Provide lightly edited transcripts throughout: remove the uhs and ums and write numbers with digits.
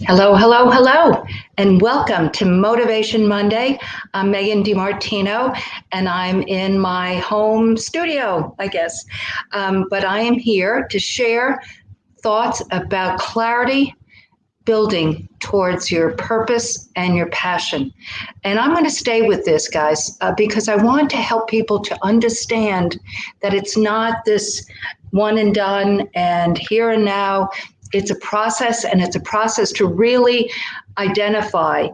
Hello, hello, hello, and welcome to Motivation Monday. I'm Megan DiMartino, and I'm in my home studio, I guess. But I am here to share thoughts about clarity, building towards your purpose and your passion. And I'm going to stay with this, guys, because I want to help people to understand that it's not this one and done and here and now. It's a process, and it's a process to really identify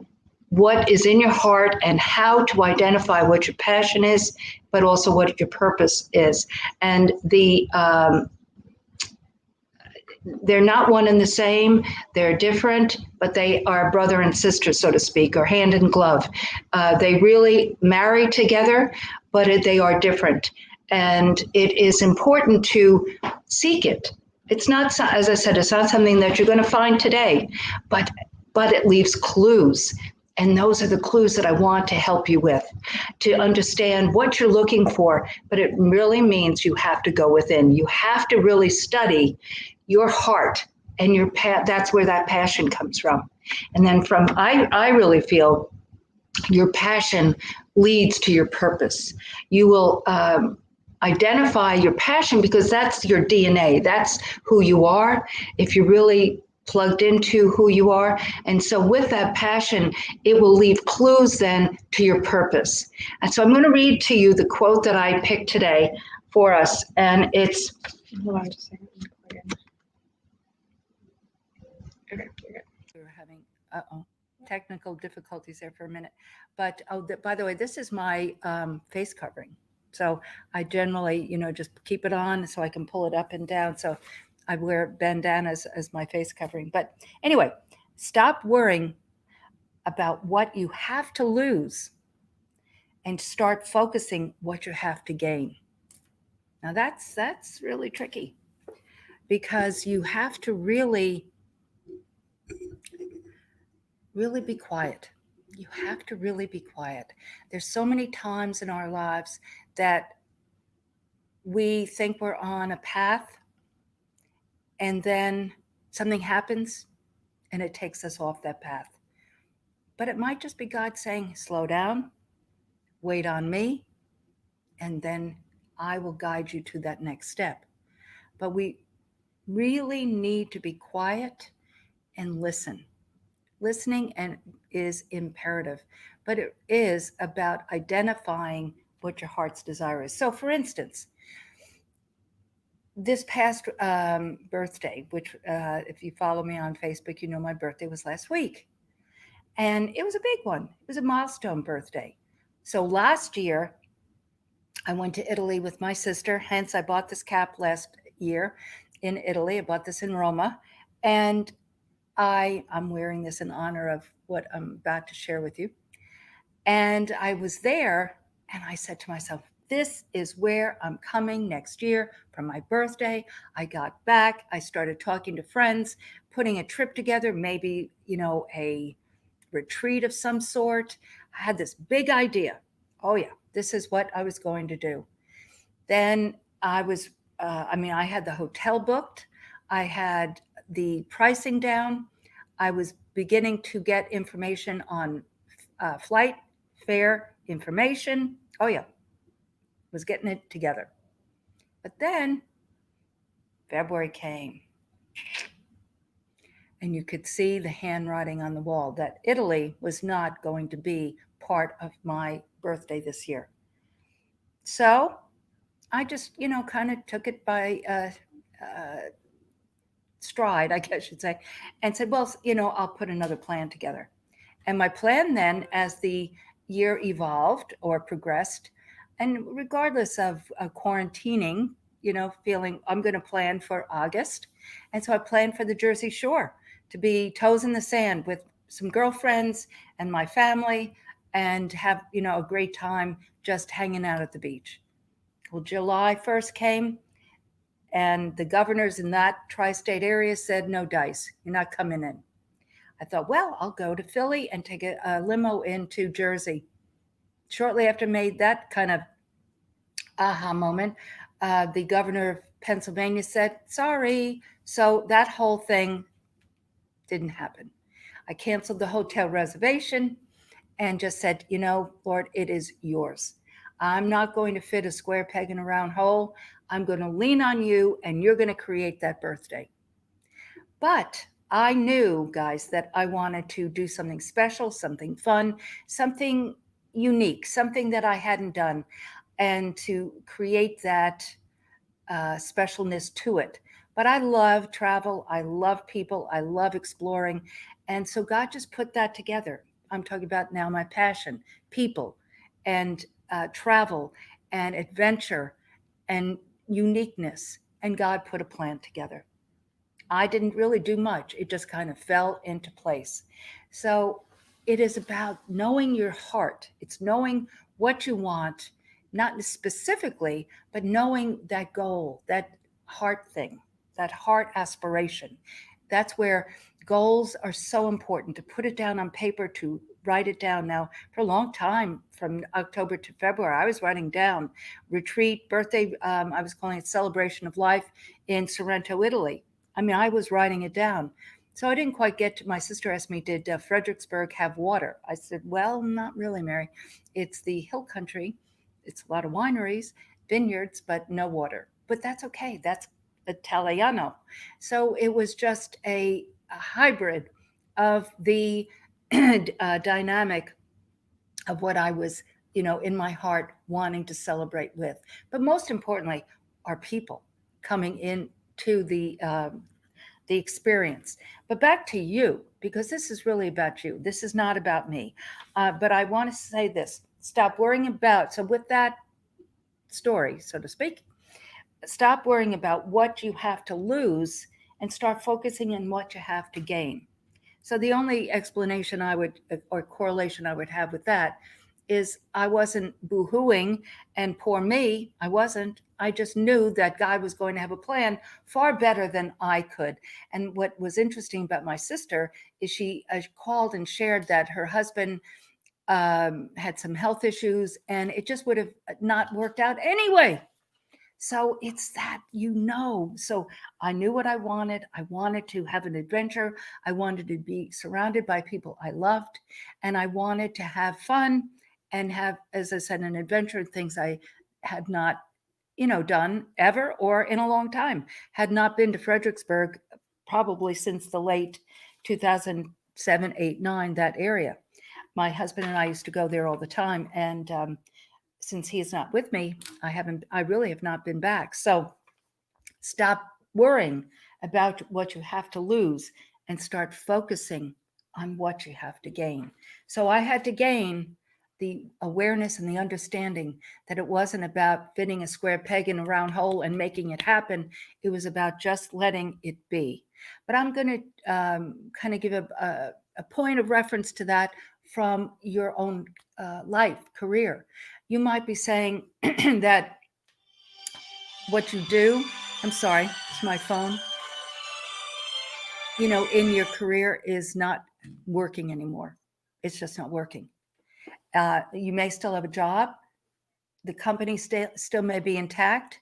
what is in your heart and how to identify what your passion is, but also what your purpose is. And they're not one and the same. They're different, but they are brother and sister, so to speak, or hand in glove. They really marry together, but they are different. And it is important to seek it. It's not, as I said, it's not something that you're going to find today, but it leaves clues. And those are the clues that I want to help you with, to understand what you're looking for. But it really means you have to go within. You have to really study your heart and your that's where that passion comes from. And then I really feel your passion leads to your purpose. You will identify your passion because that's your DNA. That's who you are. If you're really plugged into who you are. And so with that passion, it will leave clues then to your purpose. And so I'm going to read to you the quote that I picked today for us. And it's, hold on just a second. Okay, we were having technical difficulties there for a minute. But by the way, this is my face covering. So I generally, just keep it on so I can pull it up and down. So I wear bandanas as my face covering. But anyway, stop worrying about what you have to lose and start focusing what you have to gain. Now that's really tricky because you have to really be quiet. You have to really be quiet. There's so many times in our lives that we think we're on a path and then something happens and it takes us off that path. But it might just be God saying, slow down, wait on me, and then I will guide you to that next step. But we really need to be quiet and listen. Listening is imperative, but it is about identifying what your heart's desire is. So, for instance, this past birthday, which if you follow me on Facebook, you know my birthday was last week. And it was a big one. It was a milestone birthday. So last year, I went to Italy with my sister. Hence, I bought this cap last year in Italy. I bought this in Roma. And I'm wearing this in honor of what I'm about to share with you. And I was there and I said to myself, this is where I'm coming next year for my birthday. I got back. I started talking to friends, putting a trip together, maybe, a retreat of some sort. I had this big idea. Oh, yeah, this is what I was going to do. Then I had the hotel booked. I had the pricing down. I was beginning to get information on flight, fare, information. Oh, yeah, was getting it together. But then February came. And you could see the handwriting on the wall that Italy was not going to be part of my birthday this year. So I just, kind of took it by stride, I guess you'd say, and said, well, I'll put another plan together. And my plan then, as the year evolved or progressed, and regardless of quarantining, feeling I'm going to plan for August. And so I planned for the Jersey Shore to be toes in the sand with some girlfriends and my family and have, a great time just hanging out at the beach. Well, July 1st came and the governors in that tri-state area said, no dice, you're not coming in. I thought, well, I'll go to Philly and take a limo into Jersey. Shortly after I made that kind of aha moment, the governor of Pennsylvania said, sorry. So that whole thing didn't happen. I canceled the hotel reservation and just said, Lord, it is yours. I'm not going to fit a square peg in a round hole. I'm going to lean on you, and you're going to create that birthday. But I knew, guys, that I wanted to do something special, something fun, something unique, something that I hadn't done, and to create that specialness to it. But I love travel. I love people. I love exploring. And so God just put that together. I'm talking about now my passion, people, and travel, and adventure, and uniqueness. And God put a plan together. I didn't really do much. It just kind of fell into place. So it is about knowing your heart. It's knowing what you want, not specifically, but knowing that goal, that heart thing, that heart aspiration. That's where goals are so important, to put it down on paper, to write it down. Now, for a long time, from October to February, I was writing down retreat, birthday, I was calling it celebration of life in Sorrento, Italy. I mean, I was writing it down. So I didn't quite get to, my sister asked me, did Fredericksburg have water? I said, well, not really, Mary. It's the hill country. It's a lot of wineries, vineyards, but no water. But that's okay. That's Italiano. So it was just a hybrid of the dynamic of what I was, in my heart wanting to celebrate with. But most importantly, our people coming in to the experience. But back to you, because this is really about you. This is not about me. But I want to say this: stop worrying about. So with that story, so to speak, stop worrying about what you have to lose and start focusing on what you have to gain. So the only explanation I would, or correlation I would have with that, is I wasn't boohooing and poor me. I wasn't. I just knew that God was going to have a plan far better than I could. And what was interesting about my sister is she called and shared that her husband had some health issues, and it just would have not worked out anyway. So it's that, So I knew what I wanted. I wanted to have an adventure. I wanted to be surrounded by people I loved. And I wanted to have fun and have, as I said, an adventure, things I had not, done ever or in a long time. Had not been to Fredericksburg probably since the late 2007, 8, 9, that area. My husband and I used to go there all the time. And since he is not with me, I really have not been back. So stop worrying about what you have to lose and start focusing on what you have to gain. So I had to gain the awareness and the understanding that it wasn't about fitting a square peg in a round hole and making it happen. It was about just letting it be. But I'm going to kind of give a point of reference to that from your own life, career. You might be saying that what you do, I'm sorry, it's my phone, in your career is not working anymore. It's just not working. You may still have a job. The company still may be intact,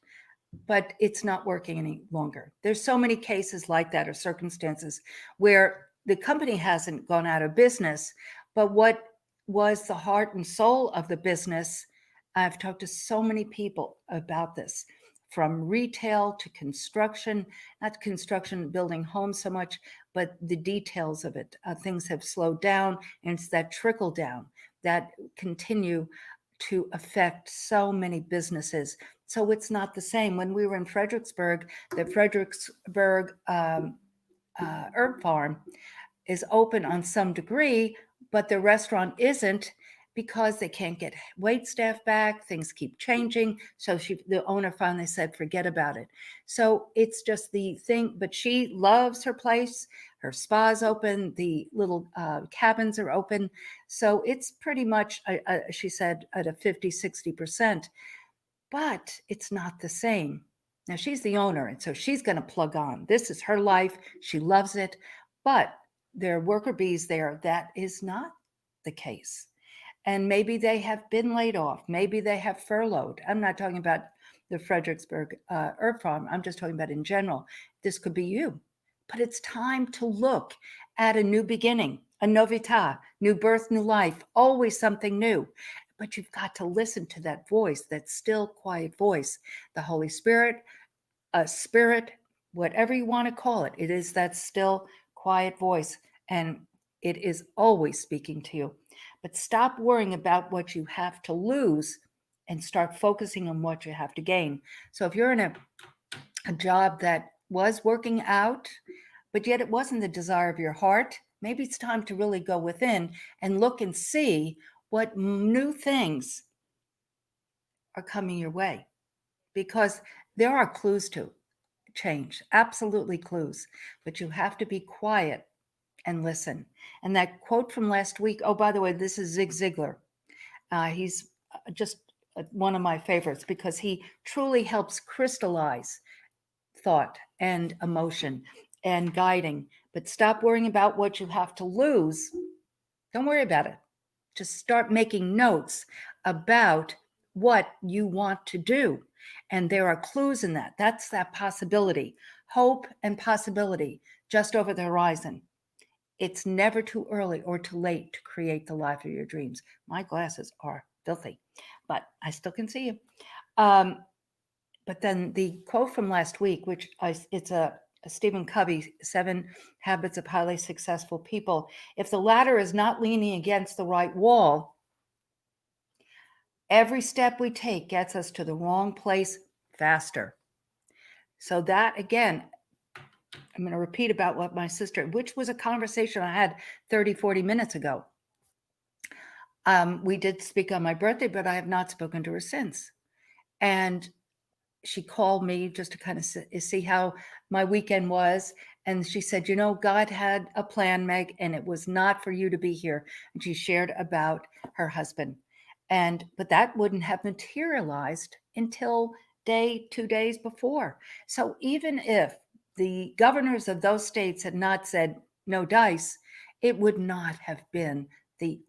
but it's not working any longer. There's so many cases like that, or circumstances where the company hasn't gone out of business, but what was the heart and soul of the business, I've talked to so many people about this, from retail to construction, not construction, building homes so much, but the details of it. Things have slowed down, and it's that trickle down that continue to affect so many businesses. So it's not the same. When we were in Fredericksburg, the Fredericksburg herb farm is open on some degree, but the restaurant isn't, because they can't get wait staff back. Things keep changing. So the owner finally said, forget about it. So it's just the thing, but she loves her place. Her spa's open. The little cabins are open. So it's pretty much, she said, at a 50, 60%, but it's not the same. Now she's the owner, and so she's going to plug on. This is her life. She loves it. But there are worker bees there. That is not the case. And maybe they have been laid off. Maybe they have furloughed. I'm not talking about the Fredericksburg herb farm. I'm just talking about in general. This could be you. But it's time to look at a new beginning. a novità, new birth, new life, always something new. But you've got to listen to that voice, that still, quiet voice, the Holy Spirit, a spirit, whatever you want to call it. It is that still, quiet voice, and it is always speaking to you. But stop worrying about what you have to lose and start focusing on what you have to gain. So if you're in a job that was working out, but yet it wasn't the desire of your heart, maybe it's time to really go within and look and see what new things are coming your way, because there are clues to change, absolutely clues, but you have to be quiet and listen. And that quote from last week, oh, by the way, this is Zig Ziglar. He's just one of my favorites because he truly helps crystallize thought and emotion and guiding. But stop worrying about what you have to lose. Don't worry about it. Just start making notes about what you want to do. And there are clues in that. That's that possibility, hope and possibility just over the horizon. It's never too early or too late to create the life of your dreams. My glasses are filthy, but I still can see you. Um, but then the quote from last week, it's a Stephen Covey, 7 Habits of Highly Successful People. If the ladder is not leaning against the right wall, every step we take gets us to the wrong place faster. So that again, I'm going to repeat about what my sister, which was a conversation I had 30, 40 minutes ago. We did speak on my birthday, but I have not spoken to her since. And she called me just to kind of see how my weekend was. And she said, God had a plan, Meg, and it was not for you to be here. And she shared about her husband. But that wouldn't have materialized until 2 days before. So even if the governors of those states had not said no dice, it would not have been the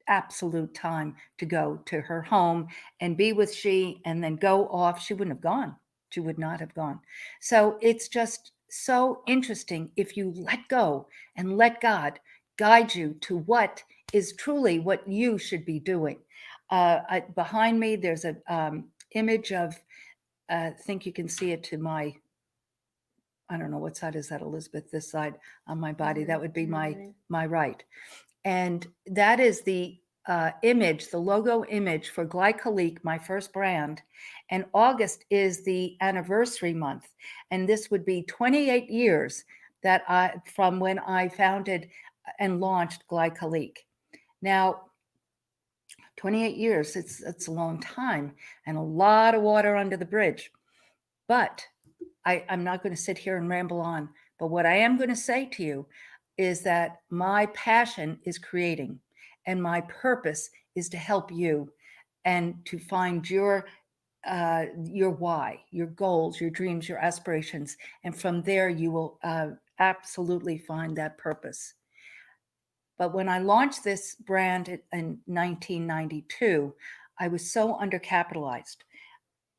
absolute time to go to her home and be with she and then go off. She wouldn't have gone. She would not have gone. So it's just so interesting if you let go and let God guide you to what is truly what you should be doing. Behind me, there's an image of, I think you can see it to my, I don't know what side is that, Elizabeth, this side on my body. That would be my right. And that is the image, the logo image for Glycolique, my first brand. And August is the anniversary month. And this would be 28 years from when I founded and launched Glycolique. Now, 28 years, it's a long time and a lot of water under the bridge. But I'm not going to sit here and ramble on. But what I am going to say to you is that my passion is creating, and my purpose is to help you and to find your why, your goals, your dreams, your aspirations, and from there you will absolutely find that purpose. But when I launched this brand in 1992, I was so undercapitalized.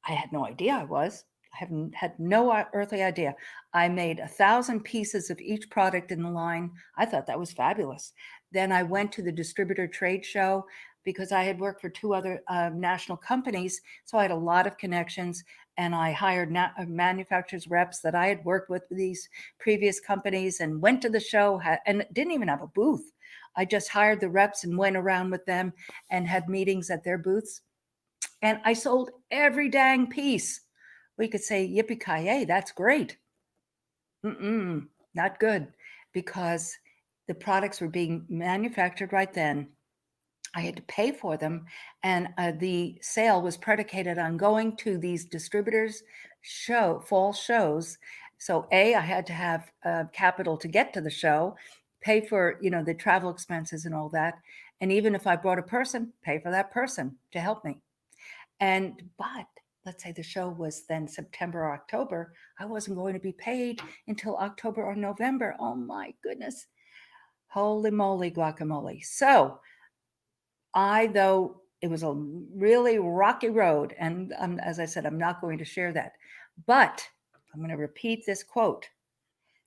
I had no idea I was. I had no earthly idea. I made 1,000 pieces of each product in the line. I thought that was fabulous. Then I went to the distributor trade show because I had worked for 2 other national companies. So I had a lot of connections, and I hired manufacturers reps that I had worked with these previous companies and went to the show and didn't even have a booth. I just hired the reps and went around with them and had meetings at their booths. And I sold every dang piece. We could say, yippee-ki-yay, that's great. Not good, because the products were being manufactured right then. I had to pay for them, and the sale was predicated on going to these distributors' fall shows. So I had to have capital to get to the show, pay for the travel expenses and all that, and even if I brought a person, pay for that person to help me. But let's say the show was then September or October, I wasn't going to be paid until October or November. Oh my goodness. Holy moly guacamole. So though it was a really rocky road, and as I said, I'm not going to share that, but I'm going to repeat this quote.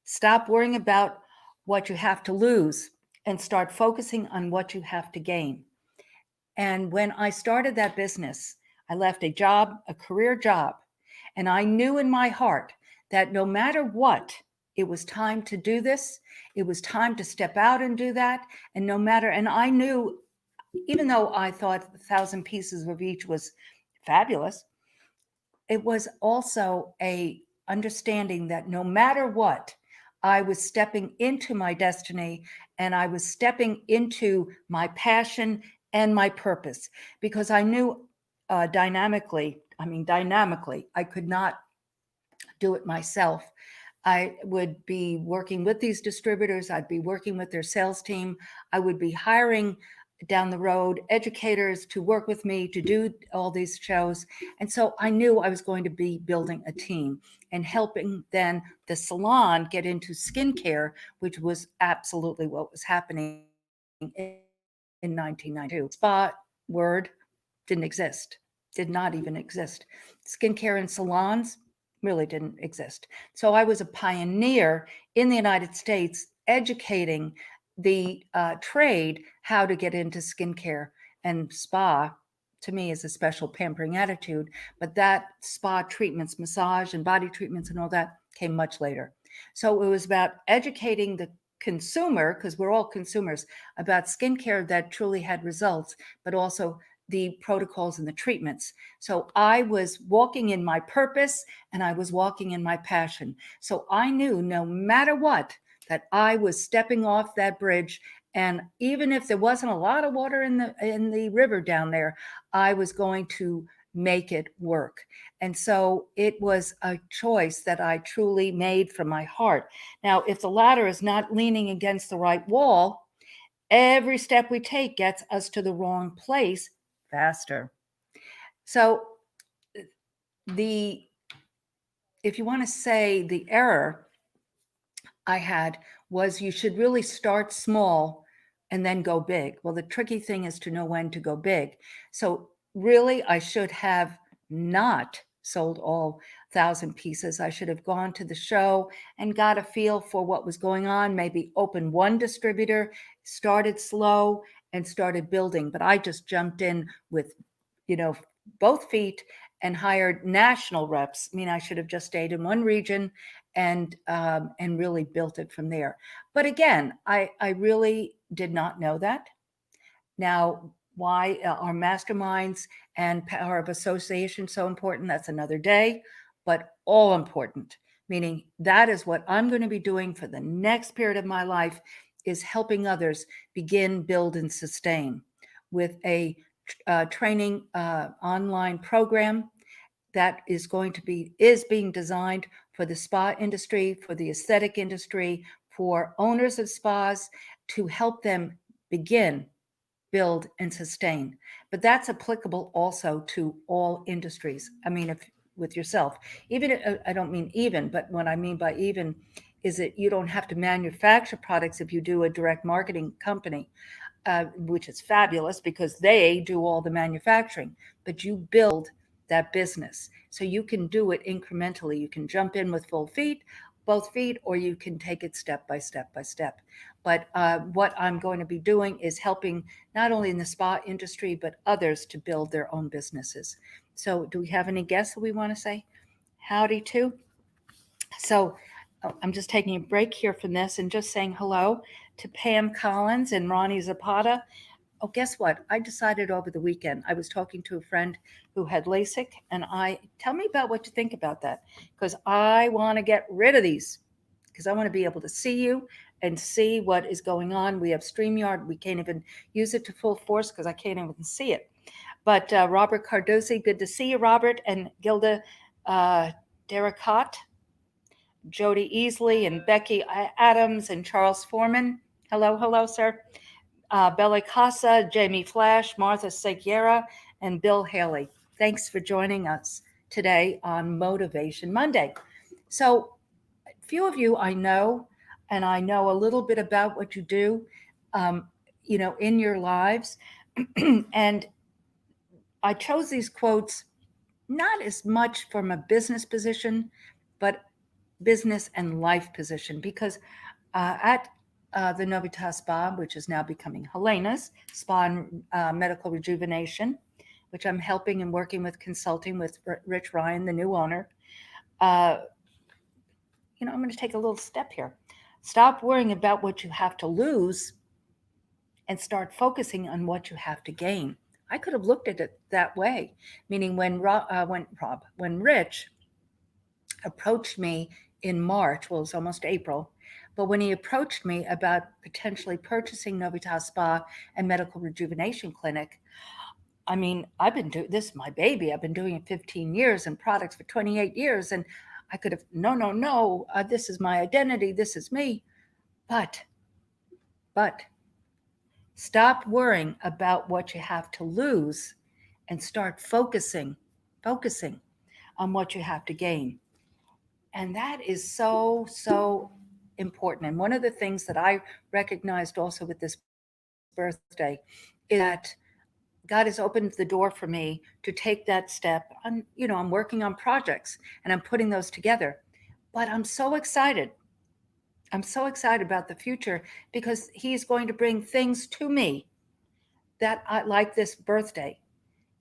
Stop worrying about what you have to lose and start focusing on what you have to gain. And when I started that business, I left a job, a career job, and I knew in my heart that no matter what, it was time to do this. It was time to step out and do that. And no matter, and I knew, even though I thought 1,000 pieces of each was fabulous, it was also a understanding that no matter what, I was stepping into my destiny and I was stepping into my passion and my purpose, because I knew dynamically, I could not do it myself. I would be working with these distributors, I'd be working with their sales team, I would be hiring down the road educators to work with me to do all these shows. And so I knew I was going to be building a team and helping then the salon get into skincare, which was absolutely what was happening in 1992. Spa word didn't exist, did not even exist. Skincare and salons really didn't exist. So I was a pioneer in the United States educating the trade how to get into skincare, and spa to me is a special pampering attitude, but that spa treatments, massage and body treatments and all that came much later. So it was about educating the consumer, because we're all consumers, about skincare that truly had results, but also the protocols and the treatments. So I was walking in my purpose and I was walking in my passion. So I knew no matter what, that I was stepping off that bridge. And even if there wasn't a lot of water in the river down there, I was going to make it work. And so it was a choice that I truly made from my heart. Now, if the ladder is not leaning against the right wall, every step we take gets us to the wrong place faster. So the if you want to say the error I had was you should really start small and then go big. Well, the tricky thing is to know when to go big. So really I should have not sold all 1,000 pieces. I should have gone to the show and got a feel for what was going on, maybe open one distributor, started slow and started building. But I just jumped in with, you know, both feet and hired national reps. I mean, I should have just stayed in one region and really built it from there. But again, I really did not know that. Now, why are masterminds and power of association so important? That's another day, but all important, meaning that is what I'm going to be doing for the next period of my life, is helping others begin, build, and sustain with a training online program that is being designed for the spa industry, for the aesthetic industry, for owners of spas, to help them begin, build, and sustain. But that's applicable also to all industries. I mean, if with yourself, even I don't mean even, but what I mean by even is that you don't have to manufacture products if you do a direct marketing company, which is fabulous because they do all the manufacturing, but you build that business. So you can do it incrementally. You can jump in with both feet, or you can take it step by step by step. But what I'm going to be doing is helping not only in the spa industry, but others to build their own businesses. So, do we have any guests that we want to say howdy to? So, I'm just taking a break here from this and just saying hello to Pam Collins and Ronnie Zapata. Oh, guess what? I decided over the weekend. I was talking to a friend who had LASIK, and tell me about what you think about that, because I want to get rid of these, because I want to be able to see you and see what is going on. We have StreamYard. We can't even use it to full force because I can't even see it. But Robert Cardosi, good to see you, Robert, and Gilda Derricott, Jody Easley, and Becky Adams, and Charles Foreman. Hello, hello, sir. Bella Casa, Jamie Flash, Martha Seguera, and Bill Haley. Thanks for joining us today on Motivation Monday. So, a few of you I know, and I know a little bit about what you do, um, in your lives. And I chose these quotes not as much from a business position, but business and life position, because at the Novitas Spa, which is now becoming Helena's Spa and Medical Rejuvenation, which I'm helping and working with, consulting with Rich Ryan, the new owner. Uh, I'm going to take a little step here. Stop worrying about what you have to lose and start focusing on what you have to gain. I could have looked at it that way, meaning when Rich approached me in March, well, it was almost April, but when he approached me about potentially purchasing Novitas Spa and Medical Rejuvenation Clinic, I mean, I've been doing this, my baby. I've been doing it 15 years and products for 28 years. And I could have, no, this is my identity. This is me. But stop worrying about what you have to lose and start focusing on what you have to gain. And that is so, so important. And one of the things that I recognized also with this birthday is that God has opened the door for me to take that step. I'm working on projects and I'm putting those together. But I'm so excited. I'm so excited about the future because He's going to bring things to me that I like this birthday.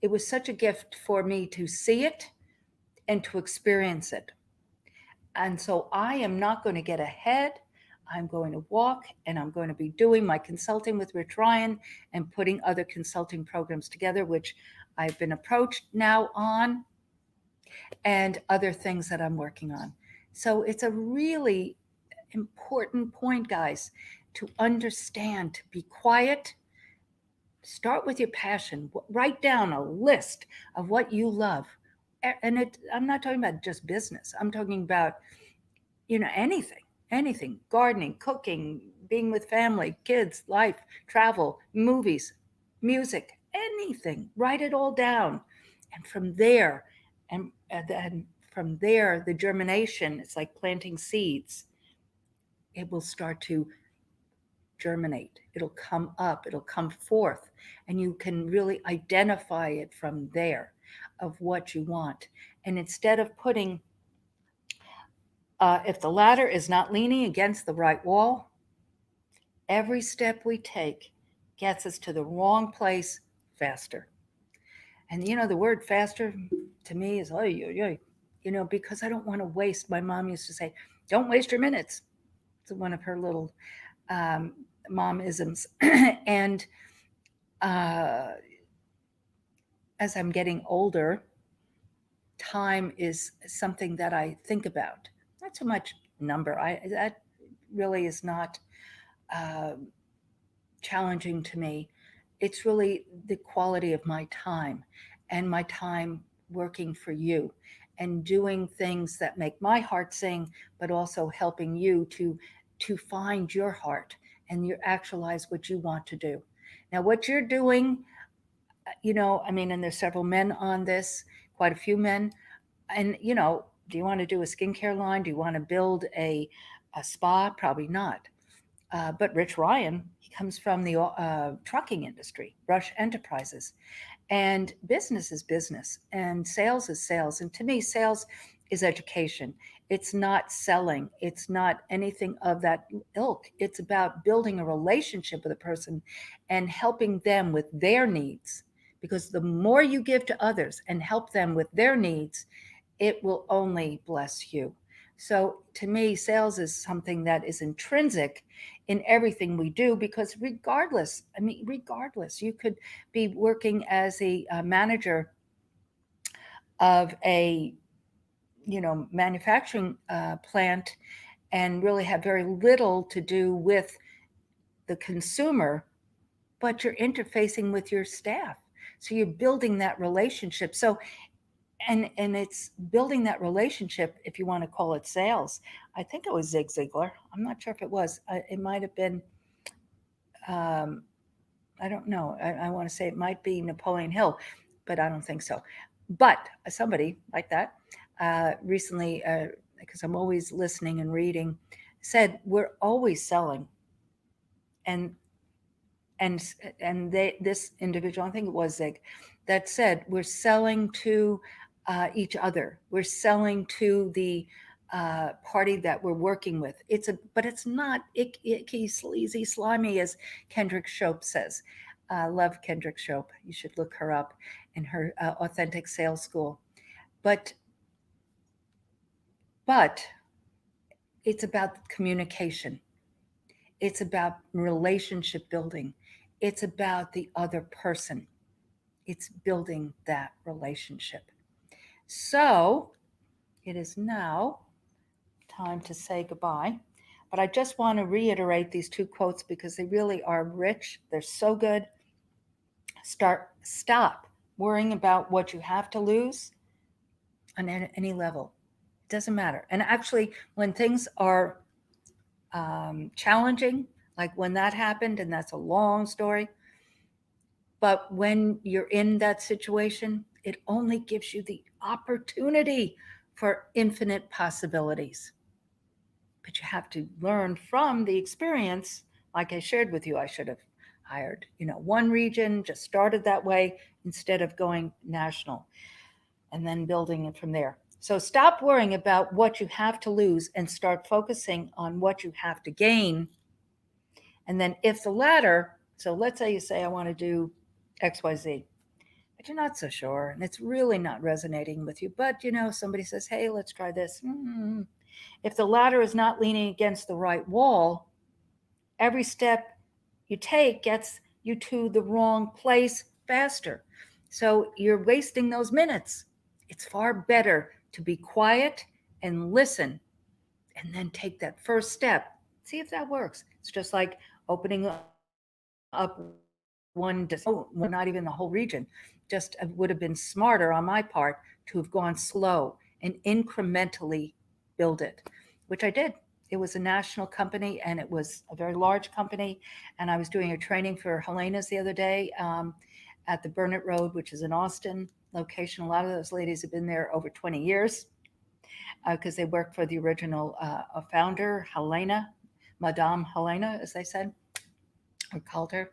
It was such a gift for me to see it and to experience it. And so I am not going to get ahead. I'm going to walk and I'm going to be doing my consulting with Rich Ryan and putting other consulting programs together, which I've been approached now on, and other things that I'm working on. So it's a really important point, guys, to understand, to be quiet. Start with your passion. Write down a list of what you love. And I'm not talking about just business. I'm talking about anything, gardening, cooking, being with family, kids, life, travel, movies, music, anything. Write it all down. And from there, and then from there, the germination, it's like planting seeds. It will start to germinate. It'll come up, it'll come forth, and you can really identify it from there of what you want. And instead of putting if the ladder is not leaning against the right wall, every step we take gets us to the wrong place faster. And the word faster to me is, because I don't want to waste. My mom used to say, don't waste your minutes. It's one of her little um, mom isms. And as I'm getting older, time is something that I think about. Not so much number. That really is not uh, challenging to me. It's really the quality of my time and my time working for you and doing things that make my heart sing, but also helping you to find your heart and you actualize what you want to do. Now, what you're doing, and there's several men on this, quite a few men, and do you want to do a skincare line? Do you want to build a spa? Probably not. But Rich Ryan, he comes from the trucking industry, Rush Enterprises. And business is business, and sales is sales. And to me, sales is education. It's not selling, it's not anything of that ilk. It's about building a relationship with a person and helping them with their needs. Because the more you give to others and help them with their needs, it will only bless you. So to me, sales is something that is intrinsic in everything we do because regardless, you could be working as a manager of a manufacturing plant and really have very little to do with the consumer, but you're interfacing with your staff. So you're building that relationship. So and it's building that relationship, if you want to call it sales. I think it was Zig Ziglar. I'm not sure if it was. It might have been. Um, I don't know. I want to say it might be Napoleon Hill, but I don't think so. But somebody like that recently, because I'm always listening and reading, said we're always selling, and and this individual, I think it was Zig, that said we're selling to each other. We're selling to the party that we're working with. But it's not icky, sleazy, slimy, as Kendrick Shope says. Love Kendrick Shope. You should look her up in her authentic sales school. But but it's about communication. It's about relationship building. It's about the other person. It's building that relationship. So it is now time to say goodbye. But I just want to reiterate these two quotes because they really are rich. They're so good. Stop worrying about what you have to lose on any level. It doesn't matter. And actually, when things are challenging, like when that happened, and that's a long story, but when you're in that situation, it only gives you the opportunity for infinite possibilities. But you have to learn from the experience. Like I shared with you, I should have hired, one region, just started that way instead of going national and then building it from there. So stop worrying about what you have to lose and start focusing on what you have to gain. And then if the latter, so let's say you say, I want to do XYZ, but you're not so sure and it's really not resonating with you. But somebody says, hey, let's try this. If the ladder is not leaning against the right wall, every step you take gets you to the wrong place faster. So you're wasting those minutes. It's far better to be quiet and listen and then take that first step. See if that works. It's just like opening up one, not even the whole region. Just would have been smarter on my part to have gone slow and incrementally build it, which I did. It was a national company and it was a very large company. And I was doing a training for Helena's the other day at the Burnett Road, which is an Austin location. A lot of those ladies have been there over 20 years because they worked for the original founder, Helena, Madame Helena, as they said, or called her.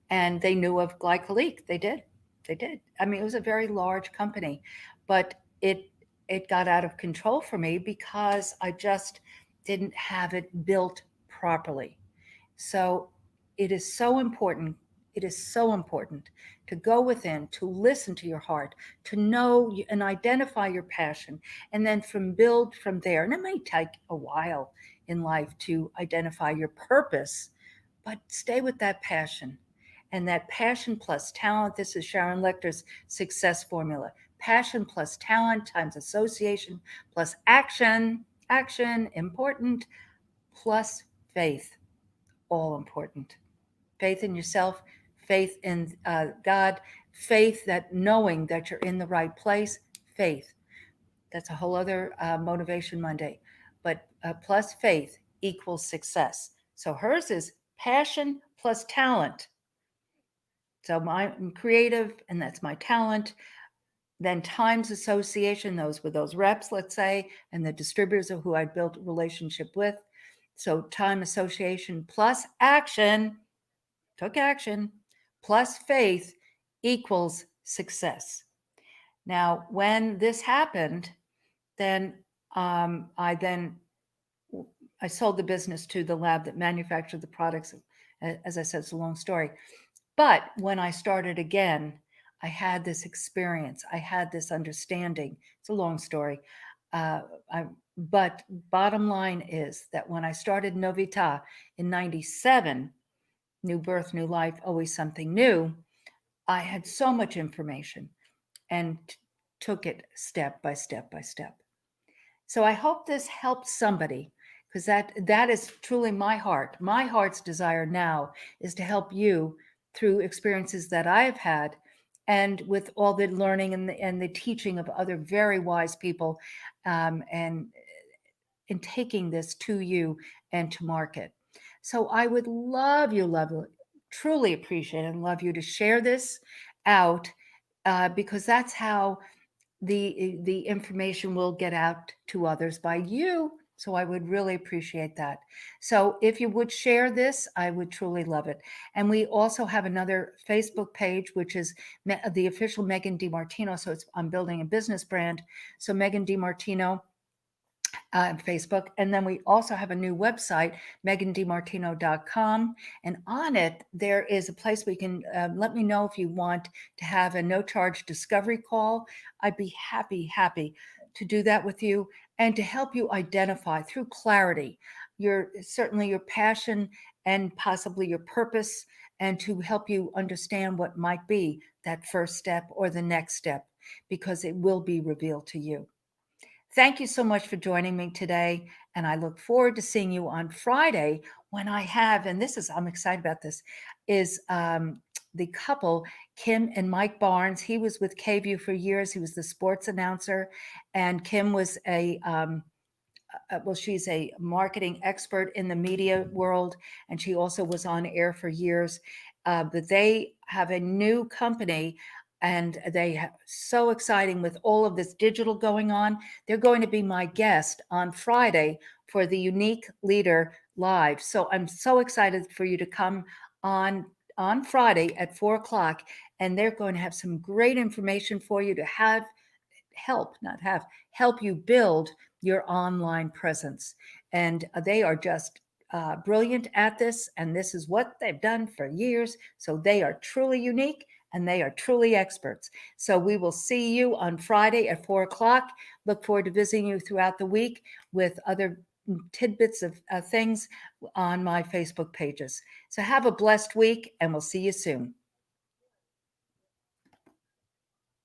And they knew of glycolique. They did. They did. I mean, it was a very large company, but it got out of control for me because I just didn't have it built properly. So it is so important. It is so important to go within, to listen to your heart, to know and identify your passion, and then build from there. And it may take a while in life to identify your purpose, but stay with that passion. And that passion plus talent, this is Sharon Lecter's success formula. Passion plus talent times association plus action, important, plus faith, all important. Faith in yourself, faith in God, faith that knowing that you're in the right place, faith. That's a whole other Motivation Monday. But plus faith equals success. So hers is passion plus talent. So I'm creative, and that's my talent. Then times association, those with those reps, let's say, and the distributors of who I built a relationship with. So time association plus action, took action, plus faith equals success. Now, when this happened, then I sold the business to the lab that manufactured the products. As I said, it's a long story. But when I started again, I had this experience. I had this understanding. It's a long story. Uh, I, but bottom line is that when I started Novita in 97, new birth, new life, always something new, I had so much information and took it step by step by step. So I hope this helps somebody because that is truly my heart. My heart's desire now is to help you through experiences that I've had and with all the learning and the teaching of other very wise people and in taking this to you and to market. So I would love you, truly appreciate and love you to share this out because that's how the information will get out to others by you. So I would really appreciate that. So if you would share this, I would truly love it. And we also have another Facebook page, which is the official Megan DiMartino. So I'm building a business brand. So Megan DiMartino, on Facebook. And then we also have a new website, megandimartino.com. And on it, there is a place where you can let me know if you want to have a no charge discovery call. I'd be happy to do that with you and to help you identify through clarity certainly your passion and possibly your purpose, and to help you understand what might be that first step or the next step, because it will be revealed to you. Thank you so much for joining me today. And I look forward to seeing you on Friday when I have, and I'm excited about this, is the couple, Kim and Mike Barnes. He was with KView for years. He was the sports announcer. And Kim was she's a marketing expert in the media world, and she also was on air for years. But they have a new company, and so exciting with all of this digital going on. They're going to be my guest on Friday for the Unique Leader Live. So I'm so excited for you to come on Friday at 4 o'clock, and they're going to have some great information for you to help you build your online presence. And they are just brilliant at this, and this is what they've done for years. So they are truly unique and they are truly experts. So we will see you on Friday at 4 o'clock. Look forward to visiting you throughout the week with other tidbits of things on my Facebook pages. So have a blessed week, and we'll see you soon.